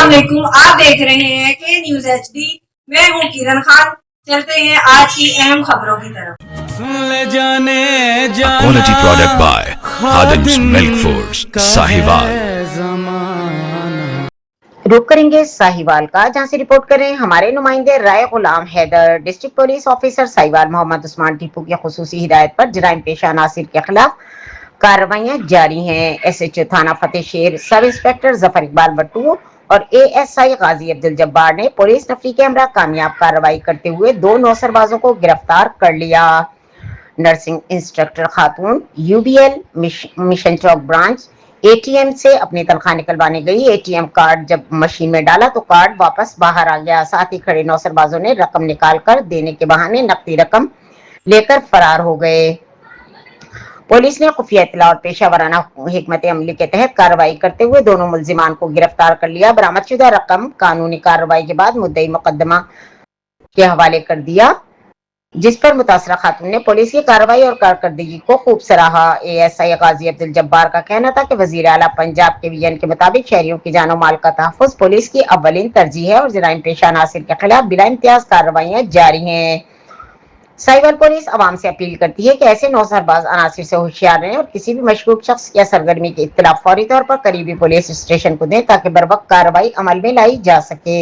अस्सलामुअलैकुम, आप देख रहे हैं के न्यूज HD। मैं हूँ किरण खान। चलते हैं आज की अहम खबरों की तरफ। A quality product by Khadim's Milk Foods, Sahiwal। रुक करेंगे साहिवाल का, जहां से रिपोर्ट कर रहे हैं हमारे नुमाइंदे Rai Ghulam Haider. District police officer Sahiwal Mohammad Usman Tipu की खुसूसी हिदायत पर जराइम पेशा नासिर के खिलाफ कार्रवाइयां जारी हैं। SHO थाना फतेह शेर सब इंस्पेक्टर जफर इकबाल बट्टू और ASI गाजी अब्दुल जब्बार ने पुलिस नफरी के हमरा कामयाब कार्रवाई करते हुए 2 नौसरबाजों को गिरफ्तार कर लिया। नर्सिंग इंस्ट्रक्टर खातून UBL मिशन चौक ब्रांच ATM से अपनी तनख्वाह निकलवाने गई। ATM कार्ड जब मशीन में डाला तो कार्ड वापस बाहर आ गया। साथ ही खड़े नौसरबाजों ने रकम निकाल कर देने के बहाने नकदी रकम लेकर फरार हो गए। पुलिस ने खुफिया इत्तला और पेशा वराना हिकमत अमली के तहत कार्रवाई करते हुए दोनों मुलजिमान को गिरफ्तार कर लिया। बरामदशुदा रकम कानूनी कार्रवाई के बाद मुद्दई मुकदमा के हवाले कर दिया, जिस पर मुतासरा खातून ने पुलिस की कार्रवाई और कारकर्दगी को खूब सराहा। ASI गाजी अब्दुल जब्बार का कहना था कि वजीर आला पंजाब के विजन के मुताबिक शहरियों की जानो माल का तहफ़्फ़ुज़ पुलिस की अव्वलीन तरजीह है और जराइम पेशा नासिर के खिलाफ बिला इम्तियाज कार्रवाइयां जारी हैं। साहिवाल पुलिस अवाम से अपील करती है कि ऐसे नौसरबाज अनासिर से होशियार रहें और किसी भी मशकूक शख्स या सरगर्मी की इत्तला फौरी तौर पर करीबी पुलिस स्टेशन को दें ताकि बरवक्त कार्रवाई अमल में लाई जा सके।